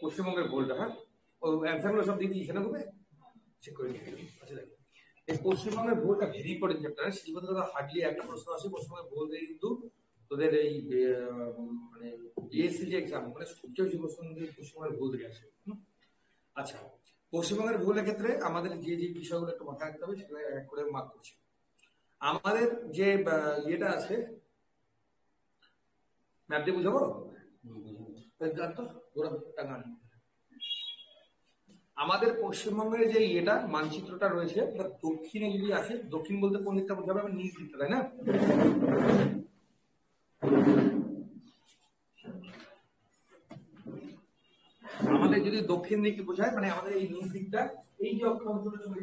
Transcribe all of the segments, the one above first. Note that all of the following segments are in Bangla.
পশ্চিমবঙ্গের ভুলটা, হ্যাঁ অ্যান্সারগুলো সব দিয়ে দিয়েছে না হবে, চেক করে নিয়ে আচ্ছা দেখো এই পশ্চিমবঙ্গের ভুলটা ভেরি ইম্পর্টেন্ট চ্যাপ্টার। সেই কথা হার্ডলি একটা প্রশ্ন আসে পশ্চিমবঙ্গের ভুল দিয়ে, কিন্তু তোদের এই মানে বিএসসি যে এক্সাম মানে সবচেয়ে বেশি প্রশ্ন পশ্চিমবঙ্গের ভুল দিয়ে আসে। আচ্ছা পশ্চিমবঙ্গের ভুলের ক্ষেত্রে আমাদের যে যে বিষয়গুলো একটু মাথায় রাখতে হবে সেগুলো এক করে মার্ক করছি। আমাদের যে ইয়েটা আছে ম্যাপ দিয়ে বুঝাবো আমাদের পশ্চিমবঙ্গের যে ইয়েটা মানচিত্রটা রয়েছে দক্ষিণে যদি আসে, দক্ষিণ বলতে কোন দিকটা বোঝাবে, আমি নিচ দিকটা, তাই না? আমাদের যদি দক্ষিণ দিকে বোঝায় মানে আমাদের এই নিচ দিকটা, এই যে অক্ষাংশটা চলে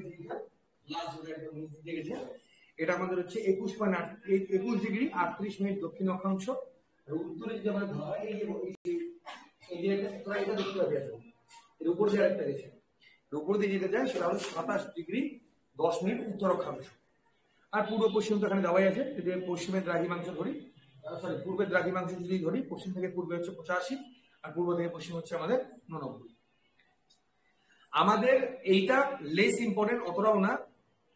গেছে এটা আমাদের হচ্ছে 21 ডিগ্রি 38 মিনিট দক্ষিণ অক্ষাংশ। উত্তরে যদি আমরা ধরা হয় এই যে এটা দেখতে পাবি এর উপর যে আরেকটা গেছে, এর উপর দিয়ে যেতে যায় সেটা হলো 27 ডিগ্রি 10 মিনিট উত্তর অক্ষাংশ। আর পূর্ব পশ্চিম তো এখানে দেওয়াই আছে। যদি পশ্চিমের দ্রাঘিমাংশ ধরি, সরি পূর্বের দ্রাঘিমাংশ যদি ধরি, পশ্চিম থেকে পূর্বে হচ্ছে 85 আর পূর্ব থেকে পশ্চিম হচ্ছে আমাদের 89। আমাদের এইটা লেস ইম্পর্টেন্ট অতটাও না,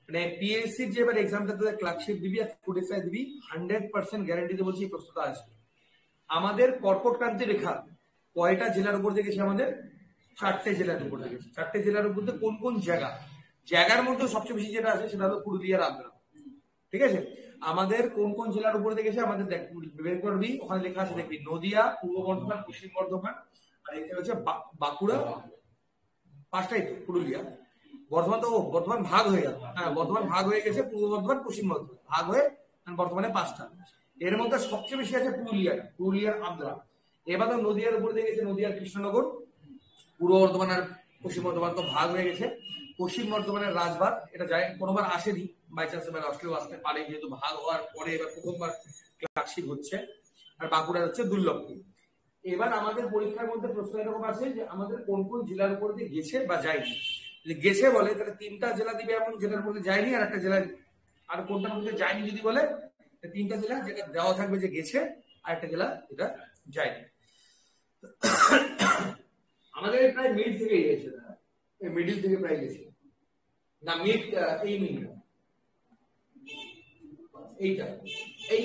মানে পিএসসি যে এবার এক্সামটা তোদের ক্লার্কশিপ দিবি আর ফুড এসআই দিবি 100% গ্যারান্টিতে বলছি এই প্রশ্নটা আসবে। আমাদের কর্কটক্রান্তি রেখা কয়টা জেলার উপর দিয়ে গেছে? আমাদের 4টে জেলার উপর দিয়ে গেছে। 4টে জেলার উপর দিয়ে কোন কোন জায়গা? জায়গার মধ্যে সবচেয়ে বেশি যেটা আছে সেটা হলো পুরুলিয়ার আদ্রা। ঠিক আছে, আমাদের কোন কোন জেলার উপরে দেখেছে আমাদের বের করবি, ওখানে লেখা আছে দেখবি নদিয়া, পূর্ব বর্ধমান, পশ্চিম বর্ধমান, আর এখানে হচ্ছে বাঁকুড়া, 5টাই তো পুরুলিয়া। বর্ধমান তো বর্ধমান ভাগ হয়ে গেল, হ্যাঁ বর্ধমান ভাগ হয়ে গেছে, পূর্ব বর্ধমান পশ্চিম বর্ধমান ভাগ হয়ে বর্তমানে 5টা। এর মধ্যে সবচেয়ে বেশি আছে পুরুলিয়ার আদ্রা। এবার নদিয়ার উপরে দেখেছে নদিয়ার কৃষ্ণনগর, পূর্ব বর্ধমান আর পশ্চিম বর্ধমান তো ভাগ হয়ে গেছে। পশ্চিম বর্ধমানের রাজবাগ, এটা যায় কোনোবার আসেনি, বাই চান্স এবার আসলেও আসতে পারে যেহেতু ভাগ হওয়ার পরে এবার প্রথমবার ক্লার্কশিপ হচ্ছে। আর বাঁকুড়া হচ্ছে দুর্লভপুর। এবার আমাদের পরীক্ষার মধ্যে প্রশ্ন এরকম আছে যে আমাদের কোন কোন জেলার উপর দিয়ে গেছে বা যায়নি। যদি গেছে বলে তাহলে 3টা জেলা দিবে এমন জেলার মধ্যে যায়নি, আর একটা জেলা, আর কোনটার মধ্যে যায়নি যদি বলে 3টা জেলা যেটা দেওয়া থাকবে যে গেছে, আর একটা জেলা যেটা যায়নি। আমাদের প্রায় মিড থেকে গেছে, মিডিল থেকে প্রায় গেছে না, মিড এই মিড এইটা এই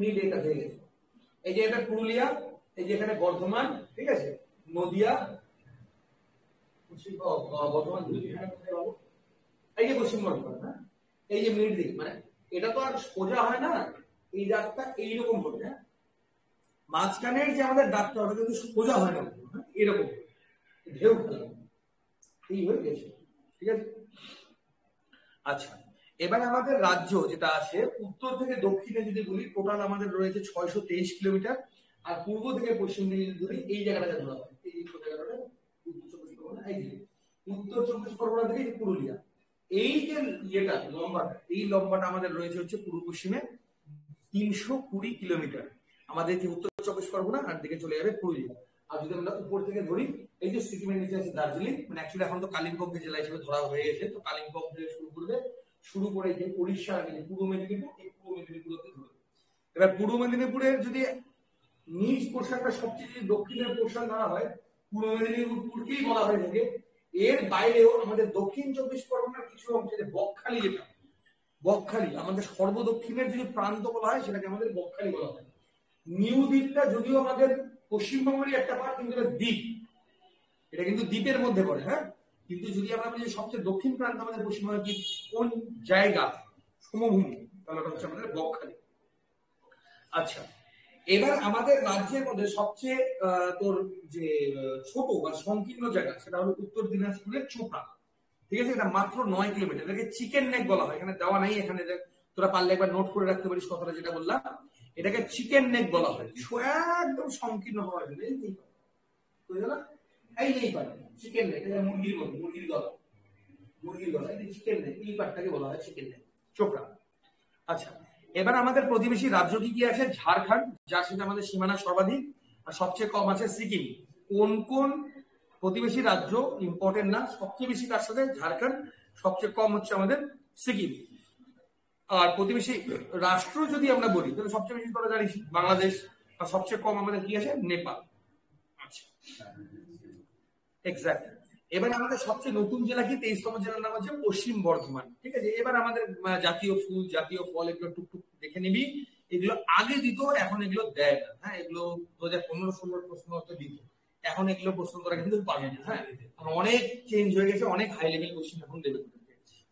মিড এটা থেকে গেছে। এই যে এটা পুরুলিয়া, এই যে এখানে বর্ধমান, ঠিক আছে, নদিয়া, বর্ধমান, এই যে পশ্চিম বর্ধমান, না এই যে মিড দিক, মানে এটা তো আর সোজা হয় না, এই দাগটা এইরকম হবে, হ্যাঁ মাঝখানের যে আমাদের দাগটা ওটা কিন্তু সোজা হয় না, এরকম ঢেউ খেলা এই হয়ে গেছে। ঠিক আছে, আচ্ছা এবার আমাদের রাজ্য যেটা আছে উত্তর থেকে দক্ষিণে যদি বলি টোটাল আমাদের রয়েছে 623 কিলোমিটার। আর পূর্ব থেকে পশ্চিম দিকে যদি ধরি এই জায়গাটা ধরা হয়, এই জায়গাটা উত্তর 24 পরগনা থেকে পুরুলিয়া, এই যে ইয়েটা লম্বাটা, এই লম্বাটা আমাদের রয়েছে হচ্ছে পূর্ব পশ্চিমে 320 কিলোমিটার। আমাদের যে উত্তর 24 পরগনা আর দিকে চলে যাবে পুরুলিয়া। আর যদি আমরা উপর থেকে ধরি এই যে সিকিমের নিচে আছে দার্জিলিং, মানে অ্যাকচুয়ালি এখন তো কালিম্পংকে জেলা হিসেবে ধরা হয়ে গেছে, তো কালিম্পং থেকে শুরু করে যে উড়িষ্যা পূর্ব মেদিনীপুর, এই পূর্ব মেদিনীপুরকে ধরবে। এবার পূর্ব মেদিনীপুরের যদি নিচ পোর্শনটা সবচেয়ে দক্ষিণের পোর্শন ধরা হয়, পূর্ব মেদিনীপুরকেই বলা হয়ে থাকে। এর বাইরেও আমাদের দক্ষিণ 24 পরগনার কিছু অংশে বকখালি, যেটা বকখালি আমাদের সর্বদক্ষিণের যদি প্রান্ত বলা হয় সেটাকে আমাদের বকখালি বলা হয়। নিউ দ্বীপটা যদিও আমাদের পশ্চিমবঙ্গেরই একটা পার্ট, কিন্তু এটা দ্বীপ, এটা কিন্তু দ্বীপের মধ্যে পড়ে, হ্যাঁ কিন্তু যদি আমরা বলি সবচেয়ে দক্ষিণ প্রান্ত আমাদের পশ্চিমবঙ্গের কি কোন জায়গা সমভূমি, তাহলে হচ্ছে আমাদের বকখালি। আচ্ছা এবার আমাদের রাজ্যের মধ্যে সবচেয়ে তোর যে ছোট বা সংকীর্ণ জায়গা সেটা হলো উত্তর দিনাজপুরের চোপড়া। ঠিক আছে, এটা মাত্র 9 কিলোমিটার, এটাকে চিকেন নেক বলা হয়। এখানে দেওয়া নাই, এখানে তোরা পারলে একবার নোট করে রাখতে পারিস কথাটা যেটা বললাম, এটাকে চিকেন নেক বলা হয়। একদম সংকীর্ণ হওয়ার জন্য এই এই পার্ট চিকেন নেক, এটা মুরগির মতো, মুরগির গলা এই চিকেন নেক, এই পার্টটাকে বলা হয় চিকেন নেক, চোপড়া। আচ্ছা এবার আমাদের প্রতিবেশী রাজ্য কি কি আছে? ঝাড়খণ্ড, যার সাথে আমাদের সীমানা সর্বাধিক, আর সবচেয়ে কম আছে সিকিম। কোন কোন প্রতিবেশী রাজ্য ইম্পর্টেন্ট না, সবচেয়ে বেশি কার সাথে? ঝাড়খণ্ড, সবচেয়ে কম হচ্ছে আমাদের সিকিম। আর প্রতিবেশী রাষ্ট্র যদি আমরা বলি তাহলে সবচেয়ে বেশি তোরা জানিস বাংলাদেশ, আর সবচেয়ে কম আমাদের কি আছে? নেপাল। আচ্ছা, এক্স্যাক্ট। এবার আমাদের সবচেয়ে নতুন জেলা কি? 23তম জেলার নাম হচ্ছে পশ্চিম বর্ধমান। ঠিক আছে, এবার আমাদের জাতীয় ফুল, জাতীয় ফল, এগুলো টুকটুক দেখে নিবি। এগুলো আগে দিত, এখন এগুলো দেয় না। হ্যাঁ, এগুলো 2015-16 প্রশ্ন হতে দিত, এখন এগুলো প্রশ্ন করা কিন্তু পাবে না। হ্যাঁ, অনেক চেঞ্জ হয়ে গেছে, অনেক হাই লেভেল কোশ্চেন এখন দেবে।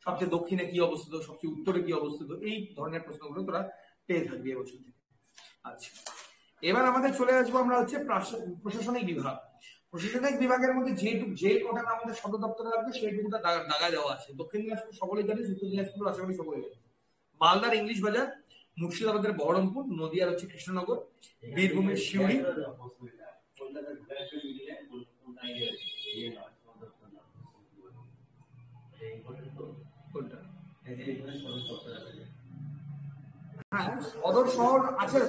সবচেয়ে দক্ষিণে কি অবস্থিত, সবচেয়ে উত্তরে কি অবস্থিত, এই ধরনের প্রশ্নগুলো তোরা পেয়ে থাকবি এবছর থেকে। আচ্ছা, এবার আমাদের চলে আসবো আমরা হচ্ছে প্রশাসনিক বিভাগ। প্রশাসনিক বিভাগের মধ্যে যে কটা আমাদের সদর দপ্তরে লাগবে সেইটুকুটা দাগা দেওয়া আছে। দক্ষিণ দিনাজপুর সকলে জানিস, উত্তর দিনাজপুর আশা করি সকলে জানিস। মালদার ইংলিশ বাজার, মুর্শিদাবাদের বহরমপুর, নদিয়ার হচ্ছে কৃষ্ণনগর, বীরভূমের সিউড়ি, হ্যাঁ সদর শহর আছে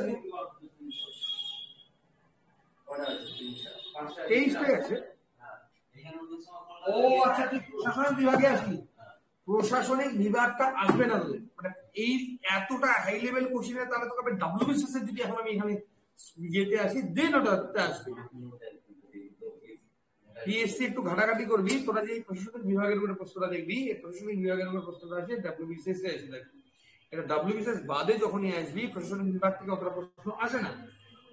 23টাই আছে। ও আচ্ছা, তুই প্রশাসনিক বিভাগে আসবি? প্রশাসনিক বিভাগটা আসবে না তোদের, মানে এই এতটা হাই লেভেল কোশ্চেন, তাহলে তোকে ডাব্লিউবিসিএস এর যদি এখন আমি এখানে যেতে আসি দেন ওটা আসবে। পিএসসি একটু ঘাটাঘাটি করবি, তোরা যে প্রশাসনিক বিভাগের উপরে প্রশ্নটা দেখবি, এই প্রশাসনিক বিভাগের উপরে প্রশ্নটা আছে ডাব্লিউবিসিএস এ এসে দেখবি। এটা ডাব্লিউবিসিএস বাদে যখনই আসবি, প্রশাসনিক বিভাগ থেকে অতটা প্রশ্ন আসে না।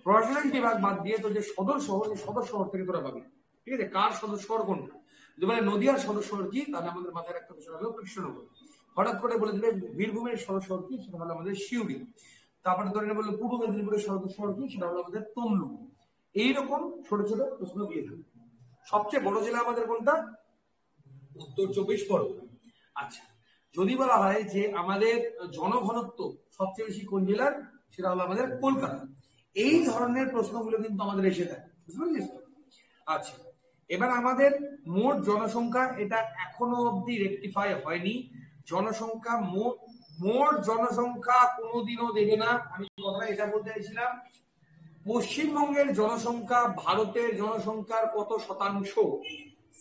প্রশাসনিক বিভাগ বাদ দিয়ে তো যে সদর শহর, এই সদর শহর থেকে তোরা পাবি। ঠিক আছে, কার সদর শহর কোনটা? যদি মানে নদিয়ার সদর শহর কি, তাহলে আমাদের মাথায় একটা বিষয় হলো কৃষ্ণনগর। হঠাৎ করে বলে দিলে বীরভূমের সদর শহর কি, সেটা হলো আমাদের সিউড়ি। তারপরে ধরে বললো পূর্ব মেদিনীপুরের সদর শহর কি, সেটা হলো আমাদের তমলুক। এইরকম ছোট ছোট প্রশ্ন দিয়ে থাকবে। সবচেয়ে বড় জেলা আমাদের কোনটা? উত্তর 24 পরগনা। আচ্ছা, যদি বলা হয় যে আমাদের জনঘনত্ব সবচেয়ে বেশি কোন জেলার, সেটা হলো আমাদের কলকাতা। এই ধরনের প্রশ্নগুলো কিন্তু আমাদের এসে থাকে, বুঝতে পারছিস তো? আচ্ছা, এবার আমাদের মোট জনসংখ্যা, এটা এখনো অব্দি রেকটিফাই হয়নি। জনসংখ্যা মোট জনসংখ্যা কোনোদিনও দেবে না। আমি কথা এটা বলতে চাইছিলাম, পশ্চিমবঙ্গের জনসংখ্যা ভারতের জনসংখ্যার কত শতাংশ?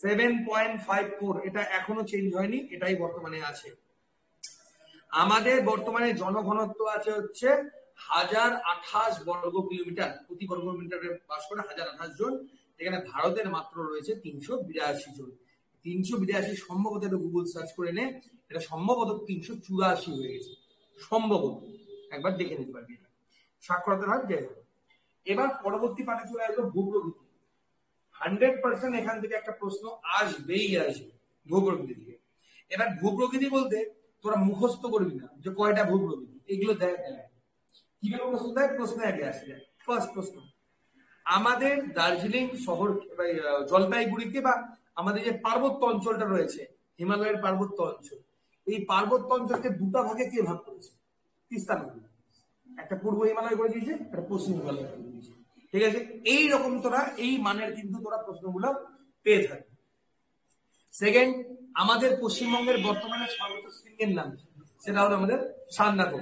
7.54। এটা এখনো চেঞ্জ হয়নি, এটাই বর্তমানে আছে। আমাদের বর্তমানে জনঘনত্ব আছে হচ্ছে 1028 বর্গ কিলোমিটার, প্রতি বর্গ কিলোমিটারে বাস করে 1028 জন। এখানে ভারতের মাত্র রয়েছে 382 জন। 382 সম্ভবত, এটা গুগল সার্চ করে নে, এটা সম্ভবত 384 হয়ে গেছে, সম্ভবত, একবার দেখে নিতে পারবি। সাক্ষরতার হার যাই হোক। এবার পরবর্তী পাঠে চলে আসবে ভূপ্রকৃতি। 100% এখান থেকে একটা প্রশ্ন আসবেই আসবে ভূপ্রকৃতি থেকে। এবার ভূপ্রকৃতি বলতে তোরা মুখস্থ করবি না যে কয়টা ভূপ্রকৃতি, এগুলো দেখ কিভাবে প্রশ্ন দেয়, প্রশ্ন আগে আসে। ফার্স্ট প্রশ্ন, আমাদের দার্জিলিং শহর, জলপাইগুড়িকে বা আমাদের যে পার্বত্য অঞ্চলটা রয়েছে, হিমালয়ের পার্বত্য অঞ্চল, এই পার্বত্য অঞ্চলকে দুটা ভাগে কে ভাগ করেছে? তিস্তা নদী। একটা পূর্ব হিমালয় করে দিয়েছে, একটা পশ্চিম হিমালয় করে দিয়েছে। ঠিক আছে, এইরকম তোরা এই মানের কিন্তু তোরা প্রশ্নগুলো পেয়ে থাকবে। সেকেন্ড, আমাদের পশ্চিমবঙ্গের বর্তমানে সর্বোচ্চ শৃঙ্গের নাম, সেটা হলো আমাদের সান্দাকফু।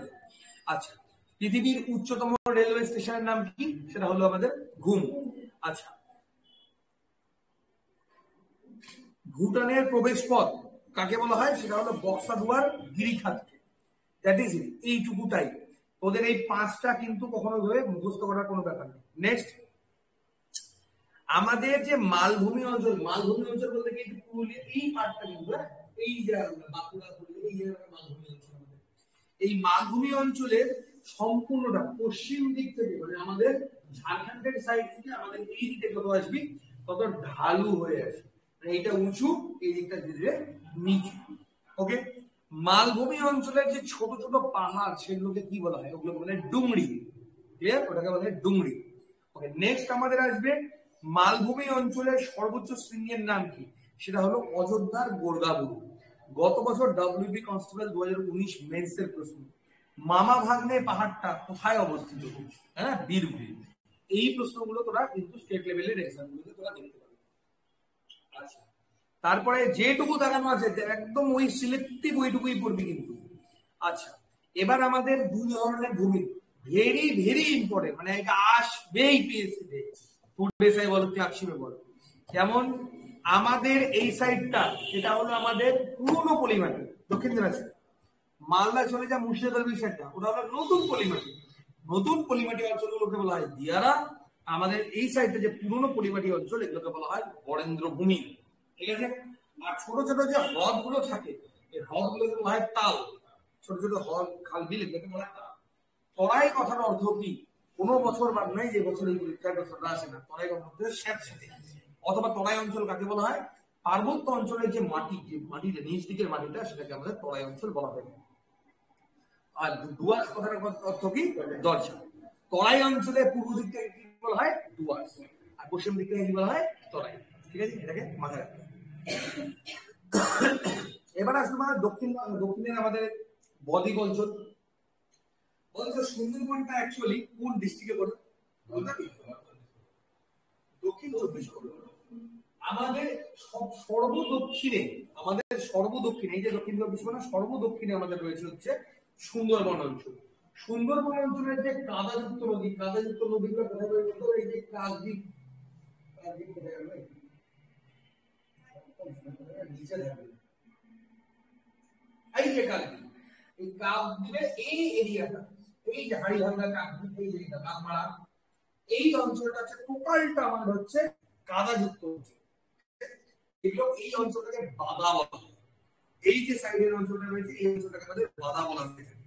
আচ্ছা, পৃথিবীর উচ্চতম রেলওয়ে স্টেশনের নাম কি? সেটা হলো আমাদের ঘুম। আচ্ছা, ভুটানের প্রবেশ পথ কাকে বলা হয়? সেটা হলো বক্সাদুয়ার গিরিখাতকে। That is it, এইটুকুটাই। ওদের এই পাঁচটা কিন্তু কখনো ধরে মুখস্থ করার কোনো ব্যাপার নেই। নেক্সট, আমাদের যে মালভূমি অঞ্চল বলতে কি পুরুলিয়া এই পার্টটা কিন্তু, এই জায়গাগুলো বাঁকুড়া, এই জায়গাটা মালভূমি অঞ্চল। এই মালভূমি অঞ্চলের সম্পূর্ণটা পশ্চিম দিক থেকে, মানে আমাদের ঝাড়খণ্ডের সাইড থেকে আমাদের এই দিকে যত আসবি তত ঢালু হয়ে আসবে। এইটা উঁচু, এই দিকটা ধীরে নিচু। ওকে, মালভূমি অঞ্চলের যে ছোট ছোট পাহাড়, সেগুলোকে কি বলা হয়? ওগুলো বলে ডুংরি। ক্লিয়ার? ওটাকে বলে ডুংরি। ওকে, নেক্সট আমাদের আসবে মালভূমি অঞ্চলের সর্বোচ্চ শৃঙ্গের নাম কি? সেটা হলো অযোধ্যার গোর্গাবুরু। গত বছর ডব্লিউবি কনস্টেবল 2019 মেন্স এর প্রশ্ন, মামা ভাগ্নে পাহাড়টা কোথায় অবস্থিত? হ্যাঁ, বীরভূম। এই প্রশ্নগুলো তোরা কিন্তু স্টেট লেভেলের এক্সাম গুলোতে তোরা দেখতে পাবি। আচ্ছা, তারপরে যেটুকু দেখানো আছে একদম ওই সিলেক্টিভ ওইটুকুই পড়বি কিন্তু। আচ্ছা, এবার আমাদের দুই ধরনের ভূমি, ভেরি ভেরি ইম্পর্টেন্ট, মানে এটা আসবেই পিএসসি তে। ফুড এসআই বলো, ক্লার্কশিপে বলো। যেমন আমাদের এই সাইডটা এটা হলো আমাদের পুরনো পলিমাটি, দক্ষিণ দিনাজপুর। মালদা চলে যা মুর্শিদাবাদ সাইডটা, ওটা হলো নতুন পলিমাটি। নতুন পলিমাটি অঞ্চলগুলোকে বলা হয় দিয়ারা। আমাদের এই সাইডে যে পুরনো পলিমাটি অঞ্চল, এগুলোকে বলা হয় বরেন্দ্র ভূমি। ঠিক আছে। আর ছোট ছোট যে হ্রদ গুলো থাকে, এই হ্রদ গুলোকে বলা হয় তাল। ছোট ছোট হ্রদ, খাল, বিল, এগুলোকে বলা হয় তাল। তরাই কথার অর্থ কি? কোনো বছর বাদ নাই যে বছর এই পরীক্ষার বছরটা আসে না, তরাই অর্থ স্যাঁতসেঁতে। অথবা তরাই অঞ্চল কাকে বলা হয়? পার্বত্য অঞ্চলের যে মাটি, যে মাটিটা নিচ দিকের মাটিটা, সেটাকে আমাদের তরাই অঞ্চল বলা হয়। আর ডুয়ার্স কথার অর্থ কি? দরজা। তরাই অঞ্চলে পূর্ব দিক থেকে কি বলা হয়? ডুয়ার্স। আর পশ্চিম দিক থেকে কি বলা হয়? তরাই। ঠিক আছে, এটাকে মাথায় রাখতে হবে। এবার আসলে আমাদের দক্ষিণের আমাদের বদ্বীপ অঞ্চল। সুন্দরবনটা অ্যাকচুয়ালি কোন ডিস্ট্রিক্টে পড়ে? দক্ষিণ চব্বিশ পরগনা। আমাদের সর্বদক্ষিণে, এই যে দক্ষিণ চব্বিশ পরগনা, সর্বদক্ষিণে আমাদের রয়েছে হচ্ছে সুন্দরবন অঞ্চল। সুন্দরবন অঞ্চলের যে কাদাযুক্ত নদীগুলো কোথায় রয়েছে? এই যে কাকদ্বীপ, কোথায় গেল? এই যে কাকদ্বীপ, এই কাকদ্বীপের এই এরিয়াটা, এই যে হাড়িভাঙ্গা কাকদ্বীপ, এই যে কাকমারা, এই অঞ্চলটা হচ্ছে টোটালটা আমাদের হচ্ছে কাদাযুক্ত অঞ্চল। এগুলো এই অঞ্চলটাকে বাদা বলা হয়। এই যে সাইডের অঞ্চলটা রয়েছে, এই অঞ্চলটাকে আমাদের বাদা বলা হয়ে থাকে।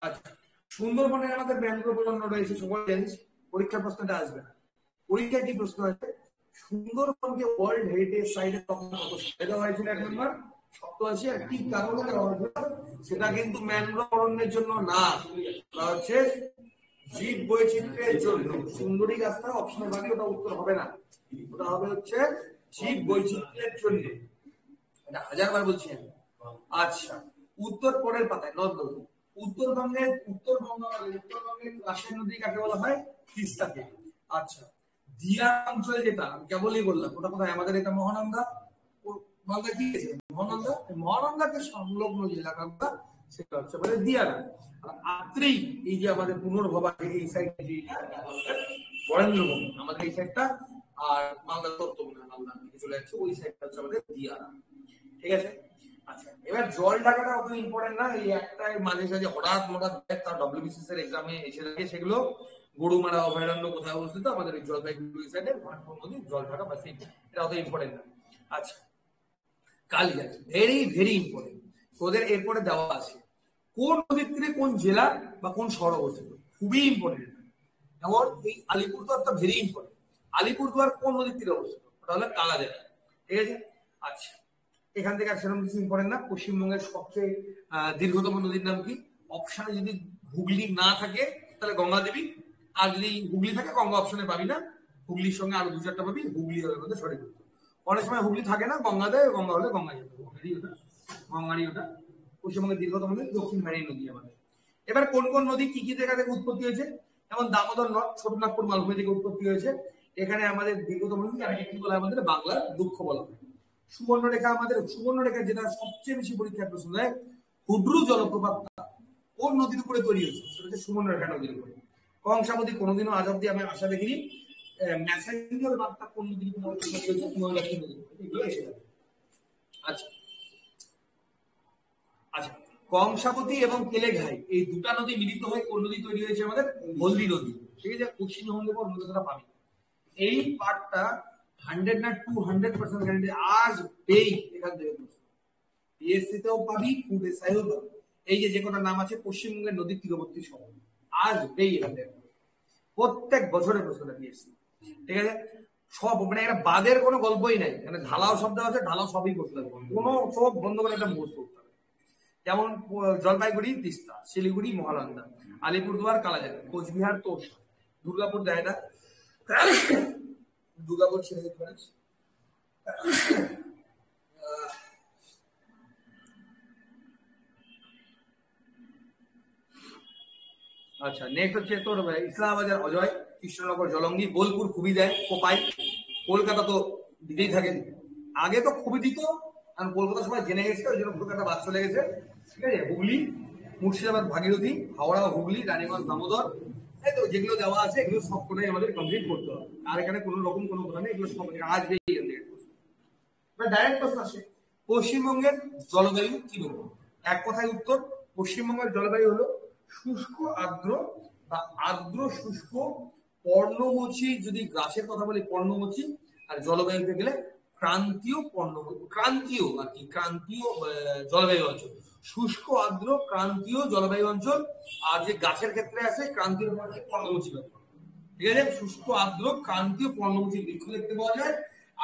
আচ্ছা, সুন্দরবনে আমাদের ম্যানগ্রোভ অরণ্য রয়েছে, সবাই জানিস। পরীক্ষার প্রশ্নটা আসবে না। পরীক্ষায় কি প্রশ্ন আছে? সুন্দরবনকে ওয়ার্ল্ড হেরিটেজ সাইটে তখন কত সালে দেওয়া হয়েছিল? 1 নম্বর 87। আর কি কারণে দেওয়া হয়েছিল? সেটা কিন্তু ম্যানগ্রোভ অরণ্যের জন্য না, তা হচ্ছে জীব বৈচিত্র্যের জন্য। সুন্দরী রাস্তা অপশনের ভাগে, ওটা উত্তর হবে না, ওটা হবে হচ্ছে জীব বৈচিত্র্যের জন্য। এটা 1000বার বলছি আমি। আচ্ছা, উত্তর পরের পাতায় নদ নদী। উত্তরবঙ্গের কাশের নদী কাকে বলা হয়? তিস্তাকে। আচ্ছা, দিয়ার অঞ্চল যেটা আমি কেবলই বললাম, ওটা কোথায়? আমাদের এটা মহানন্দা। মালদা কি আছে? মহানন্দা। মহানন্দাকে সংলগ্ন যে এলাকাগুলো, সেটা হচ্ছে আমাদের দিয়ারা। আর আত্রেই, এই যে আমাদের পুনর্ভবা, এই সাইডে যে বরেন্দ্রভূমি, আমাদের এই সাইডটা। আর মালদা তত্ত্বগুনা, মালদা দিকে চলে যাচ্ছে, ওই সাইডটা হচ্ছে আমাদের দিয়ারা। ঠিক আছে। আচ্ছা, এবার জল ঢাকাটা অত ইম্পর্টেন্ট না। এই একটা মাঝে সাঝে হঠাৎ তার ডব্লিউবিসিএস এর এক্সামে এসে থাকে, সেগুলো গরুমারা অভয়ারণ্য কোথায় অবস্থিত? আমাদের এই জলপাইগুড়ি সাইডে নদী, জল ঢাকা, বা সেই, এটা অত ইম্পর্টেন্ট না। আচ্ছা, কালিজাত ভেরি ভেরি ইম্পর্টেন্ট। তোদের এরপরে দেওয়া আছে কোন নদীর তীরে কোন জেলা বা কোন শহর অবস্থিত, খুবই ইম্পর্টেন্ট। যেমন এই আলিপুরদুয়ারটা ভেরি ইম্পর্টেন্ট। আলিপুরদুয়ার কোন নদীর তীরে অবস্থিত? ওটা হলো কালাজেলা। ঠিক আছে। আচ্ছা, এখান থেকে আর সেরকম কিছু ইম্পর্টেন্ট না। পশ্চিমবঙ্গের সবচেয়ে দীর্ঘতম নদীর নাম কি? অপশনে যদি হুগলি না থাকে তাহলে গঙ্গা দেবী, আর যদি হুগলি থাকে গঙ্গা অপশনে পাবি না, হুগলির সঙ্গে আরো 2-4টা পাবি, হুগলি হবে আমাদের সঠিক উত্তর। অনেক সময় হুগলি থাকে না, গঙ্গা দেয়, গঙ্গা হলে গঙ্গা যাবে, গঙ্গারই ওটা। পশ্চিমবঙ্গের দীর্ঘতম নদী দক্ষিণ মেরী নদী আমাদের। এবার কোন কোন নদী কি কি জায়গা থেকে উৎপত্তি হয়েছে? যেমন দামোদর নদ ছোটনাগপুর মালভূমি থেকে উৎপত্তি হয়েছে। এখানে আমাদের দীর্ঘতম নদী, আর কি বলা হয়? আমাদের বাংলার দুঃখ বলা হয়। সুবর্ণরেখা, আমাদের সুবর্ণরেখা যেটা সবচেয়ে বেশি পরীক্ষার প্রশ্ন দেয়, হুড্রু জলপ্রপাতটা কোন নদীর উপরে তৈরি হয়েছে? সেটা হচ্ছে সুবর্ণরেখা নদীর উপরে। কংসাবতী কোনোদিনও আজ অব্দি আমি আশা দেখিনি। ম্যাসাঞ্জল বাঁধটা কোন নদীর উপরে তৈরি হয়েছে? ময়ূরাক্ষী নদীর উপরে। এগুলো এসে যাবে। আচ্ছা আচ্ছা, কংসাবতী এবং কেলেঘাই, এই দুটা নদী মিলিত হয়ে কোন নদী তৈরি হয়েছে? আমাদের হলদি নদী। ঠিক আছে। পশ্চিমবঙ্গের পর নদীটা পাবি। এই পার্টটা 100 না 200% গ্যারান্টি আসবেই এখান থেকে। পিএসসিতেও পাবি, ফুড এসআইও পাবি। এই যে কটা নাম আছে পশ্চিমবঙ্গের নদীর তীরবর্তী শহর, আসবেই এখান থেকে। প্রত্যেক বছরের প্রশ্নটা পিএসসি। ঠিক আছে। সব মানে একটা বাদের কোনো গল্পই নাই। মানে ঢালাও শব্দ আছে, ঢালাও সবই করতে হবে, কোনো সব বন্ধ করে একটা মুখস্থ করতে হবে। যেমন জলপাইগুড়ি তিস্তা, শিলিগুড়ি মহানন্দা, আলিপুরদুয়ার কালাজানি, কোচবিহার তোরসা, দুর্গাপুর জায়গা, দুর্গাপুর ছেড়ে দিতে পারিস। আচ্ছা, নেক্সট হচ্ছে তোর ইসলামাবাদের অজয়, কৃষ্ণনগর জলঙ্গি, বোলপুর খুবই দেয়, কোপাই, কলকাতা তো দিতেই থাকে। আগে তো খুবই দিত, কারণ কলকাতা সবাই জেনে গেছে, ওই জন্য কলকাতা বাদ চলে গেছে। ঠিক আছে। হুগলি, মুর্শিদাবাদ ভাগীরথী, হাওড়া হুগলি, রানীগঞ্জ দামোদর, তাই তো, যেগুলো দেওয়া আছে এগুলো সব কোটাই আমাদের কমপ্লিট করতে হবে। আর এখানে কোনো রকম কোনো কথা নেই, এগুলো সব আসবে এখান থেকে। ডাইরেক্ট প্রশ্ন আসে, পশ্চিমবঙ্গের জলবায়ু কিরকম? এক কথায় উত্তর, পশ্চিমবঙ্গের জলবায়ু হলো শুষ্ক আর্দ্র বা আর্দ্র শুষ্ক পর্ণমোচী। যদি গাছের কথা বলি পর্ণমোচী, আর জলবায়ুতে গেলে ক্রান্তীয় ক্রান্তীয় আর কি, ক্রান্তীয় জলবায়ু অঞ্চল। শুষ্ক আর্দ্র ক্রান্তীয় জলবায়ু অঞ্চল। আর যে গাছের ক্ষেত্রে আছে ক্রান্তীয় পর্ণমোচী, ঠিক আছে? শুষ্ক আর্দ্র ক্রান্তীয় পর্ণমোচী বৃক্ষ দেখতে পাওয়া যায়।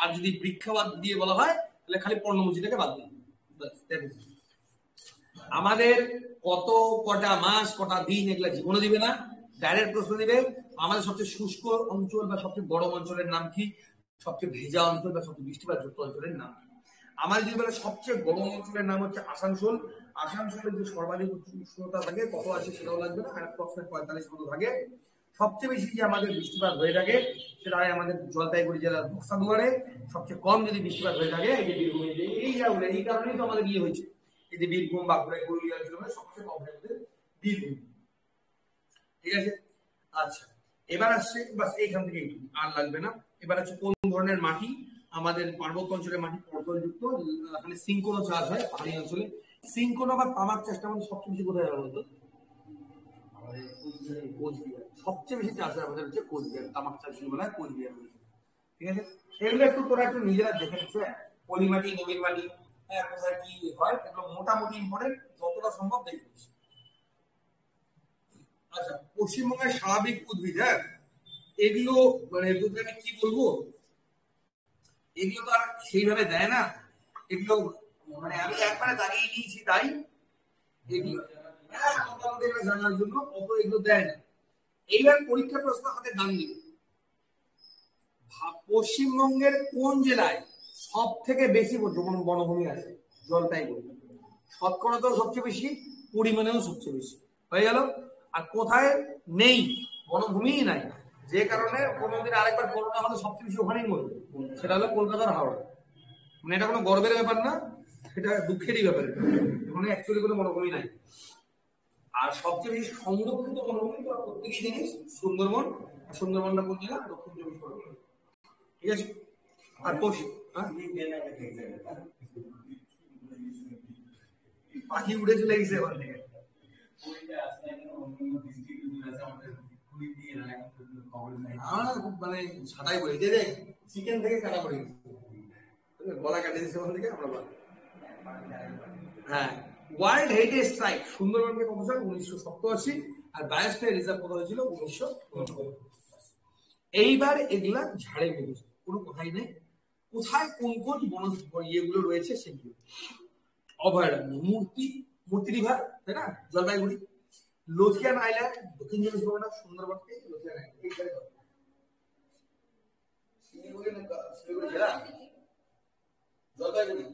আর যদি বৃক্ষবাদ দিয়ে বলা হয় তাহলে খালি পর্ণমোচীটাকে বাদ দিন। আমাদের কত কটা মাস কটা দিন এগুলা জীবনে দিবে না, ডাইরেক্ট প্রশ্ন দিবে। আমাদের সবচেয়ে শুষ্ক অঞ্চল বা সবচেয়ে গরম অঞ্চলের নাম কি? সবচেয়ে ভেজা অঞ্চল বা সবচেয়ে বৃষ্টিপাতযুক্ত অঞ্চলের নাম কি? আমার যদি বলে সবচেয়ে গরম অঞ্চলের নাম হচ্ছে আসানসোল। আসানসোলের যে সর্বাধিক উষ্ণতা থাকে কত আছে সেটাও লাগবে না, 45 মতো থাকে। সবচেয়ে বেশি যে আমাদের বৃষ্টিপাত হয়ে থাকে সেটা হয় আমাদের জলপাইগুড়ি জেলার বক্সাদুয়ারে। সবচেয়ে কম যদি বৃষ্টিপাত হয়ে থাকে এই যে বীরভূমে, এই কারণেই তো আমাদের ইয়ে হয়েছে, এই যে বীরভূম বাঁকুড়া পুরুলিয়া অঞ্চলে সবচেয়ে কম থাকে বীরভূম, ঠিক আছে? আচ্ছা, এবার আসছে বাস এইখান থেকে আর লাগবে না। এবার হচ্ছে কোন ধরনের মাটি? আমাদের পার্বত্য অঞ্চলের মাটি পর্তলযুক্ত, এখানে সিঙ্কোনো চাষ হয় পাহাড়ি অঞ্চলে। সিঙ্কোনো বা তামাক চাষটা আমাদের সবচেয়ে বেশি কোথায় হয় বলতো? কোচবিহার সবচেয়ে বেশি চাষ হয় আমাদের হচ্ছে কোচবিহার, তামাক চাষ বলা হয় কোচবিহার, ঠিক আছে? এগুলো একটু তোরা একটু নিজেরা দেখে নিচ্ছে, পলি মাটি নবীন মাটি কোথায় কি হয় এগুলো মোটামুটি ইম্পর্টেন্ট, যতটা সম্ভব দেখে। আচ্ছা, পশ্চিমবঙ্গের স্বাভাবিক উদ্ভিদ, হ্যাঁ এগুলো মানে তোকে আমি কি বলবো, এগুলো তো আর সেইভাবে দেয় না। এগুলো মানে আমি একবারে দাঁড়িয়ে নিয়েছি তাই এগুলো মোটামুটি জানার জন্য অত এগুলো দেয় না। এইবার পরীক্ষা প্রশ্ন হাতে দাম দিবে, পশ্চিমবঙ্গের কোন জেলায় সব থেকে বেশি বনভূমি আছে? জলপাইগুড়ি, শতকরা তো সবচেয়ে বেশি, পরিমাণেও সবচেয়ে বেশি, হয়ে গেল। আর কোথায় নেই? বনভূমিই নাই, যে কারণে কোনোদিন আরেকবার করোনা হলে সবচেয়ে বেশি ওখানেই মরবে, সেটা হলো কলকাতার হাওড়া। মানে এটা কোনো গর্বের ব্যাপার না, এটা দুঃখেরই ব্যাপার, ওখানে অ্যাকচুয়ালি কোনো বনভূমি নাই। আর সবচেয়ে বেশি সংরক্ষিত বনভূমি প্রত্যেকেই জিনিস সুন্দরবন। সুন্দরবনটা কোন জেলা? দক্ষিণ চব্বিশ পরগনা, ঠিক আছে? আর পাখি উড়ে চলে গেছে ওখান থেকে, মানে ছাটাই বলে যে চিকেন থেকে কাটা পড়ে গেছে, গলা কাটে দিচ্ছে ওখান থেকে আমরা। হ্যাঁ, ওয়ার্ল্ড হেরিটেজ সাইট সুন্দরবনকে কত সাল? 1987। আর বায়োস্ফিয়ার রিজার্ভ করা হয়েছিল 1999। এইবার এগুলা ঝাড়ে বেরিয়েছে, কোনো কথাই নেই। কোথায় কোন কোন ইয়েগুলো রয়েছে সেগুলো। অভয়ারণ্য মূর্তি রিভার, তাই না, জলপাইগুড়ি। লথিয়ান আইল্যান্ড দক্ষিণ চব্বিশ পরগনা, সুন্দরবনকে লথিয়ান আইল্যান্ড শিলিগুড়ি জেলা জলপাইগুড়ি।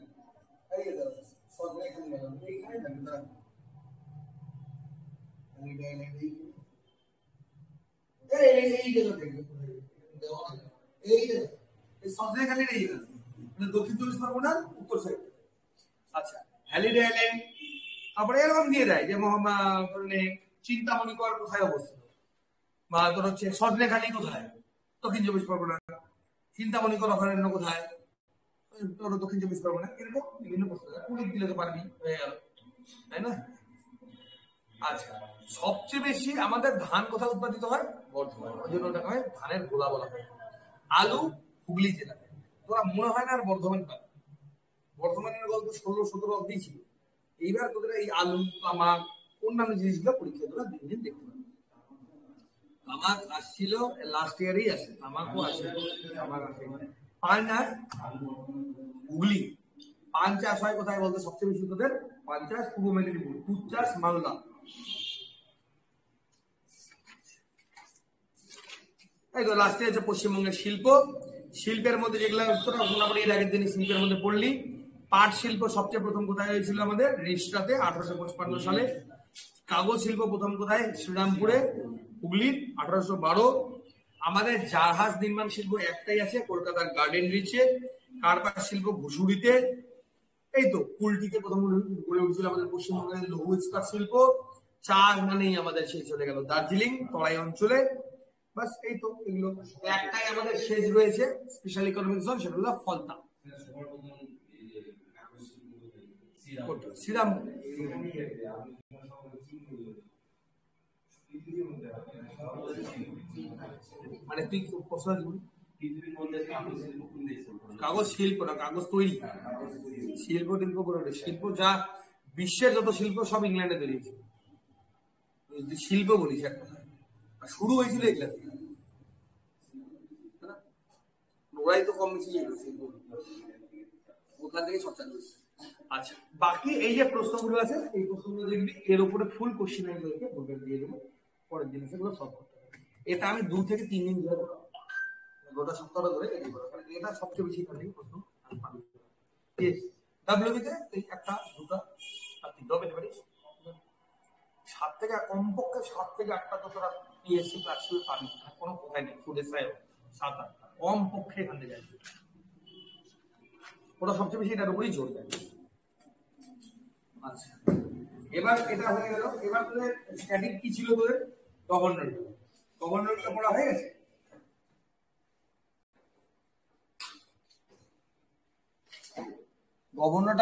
দক্ষিণ চব্বিশ পরগনার উত্তর সাইড। আচ্ছা, হ্যালিডে আইল্যান্ড। তারপরে এরকম দিয়ে দেয় যে চিন্তামণিকর কোথায় অবস্থিত, বা তোর হচ্ছে সজনেখালি কোথায়? দক্ষিণ চব্বিশ পরগনা। চিন্তামণিকর অভয়ারণ্য কোথায়? তোর দক্ষিণ চব্বিশ পরগনা। এরকম বিভিন্ন প্রশ্ন পুরী দিলে তো পারবি, হয়ে গেল, তাই না? আচ্ছা, সবচেয়ে বেশি আমাদের ধান কোথায় উৎপাদিত হয়? বর্ধমান, ওই জন্য ওটা হয় ধানের গোলা বলা হয়। আলু হুগলি জেলা। তোরা মনে হয় না আর বর্ধমান পাবে, বর্ধমানের গল্প 16-17 অব্দি ছিল। এইবার তোদের এই আলু তামাক অন্যান্য জিনিসগুলো পরীক্ষা তোরা দিন দিন দেখতে পাবে। তামাক আসছিল লাস্ট ইয়ারেই আসে, তামাকও আসে, তামাক আসে। পান আর হুগলি। পান চাষ হয় কোথায় বলতে? সবচেয়ে বেশি তোদের পান চাষ পূর্ব মেদিনীপুর, তুঁত চাষ মালদা। এই তো লাস্টে হচ্ছে পশ্চিমবঙ্গের শিল্প। শিল্পের মধ্যে যেগুলো তোরা মোটামুটি এর আগের দিনে শিল্পের মধ্যে পড়লি। পাট শিল্প সবচেয়ে প্রথম কোথায় হয়েছিল? আমাদের রিষ্টাতে 1855 সালে। কাগজ শিল্প প্রথম কোথায়? শ্রীরামপুরে, হুগলির, 1812। আমাদের জাহাজ নির্মাণ শিল্প একটাই আছে, কলকাতার গার্ডেন রিচে। কার্পাস শিল্প ঘুষুড়িতে। এই তো কুলটিতে প্রথম গড়ে উঠেছিল আমাদের পশ্চিমবঙ্গের লৌহ ইস্পাত শিল্প। চার মানেই আমাদের সেই চলে গেল দার্জিলিং তরাই অঞ্চলে। বাস এই তো, এগুলো একটাই আমাদের শেষ রয়েছে স্পেশাল ইকোনমিক জোন, সেটা হলো ফলতা। শ্রীরাম মানে তুই প্রশ্ন দিবি কাগজ শিল্প না, কাগজ তৈরি, শিল্প টিল্প করে শিল্প যা বিশ্বের যত শিল্প সব ইংল্যান্ডে তৈরি হয়েছে। শিল্প বলিস একটা, শুরু হয়েছিল এগুলা থেকে, ওরাই তো কম বেশি শিল্প, ওখান থেকে সব চালু হয়েছে। আচ্ছা, বাকি এই যে প্রশ্নগুলো আছে এই প্রশ্নগুলো দেখবি, এর উপরে ফুল কোশ্চেন গুলোকে বলবে দিয়ে দেবো, পরের দিন সেগুলো সলভ করতে হবে। এটা আমি 2 থেকে 3 দিন ধরে করবো, গোটা সপ্তাহ ধরে রেডি করবো, কারণ এটা সবচেয়ে বেশি কাজে প্রশ্ন আমি পাবো। ডাব্লিউবিতে এই একটা দুটা আর তিনটাও পেতে পারিস, 7 থেকে কমপক্ষে 7 থেকে 8টা তো তোরা পিএসসি প্লাসিও পাবি, কোনো কোথায় নেই, ফুড এসআই 7-8টা কমপক্ষে এখান থেকে আসবে, ওরা সবচেয়ে বেশি এটার উপরেই জোর দেয়। আচ্ছা, এবার এটা হয়ে গেল। এবার তোদের স্ট্যাটিক কি ছিল, তোদের গভর্নর, গভর্নরটা পড়া হয়ে গেছে। গভর্নরটা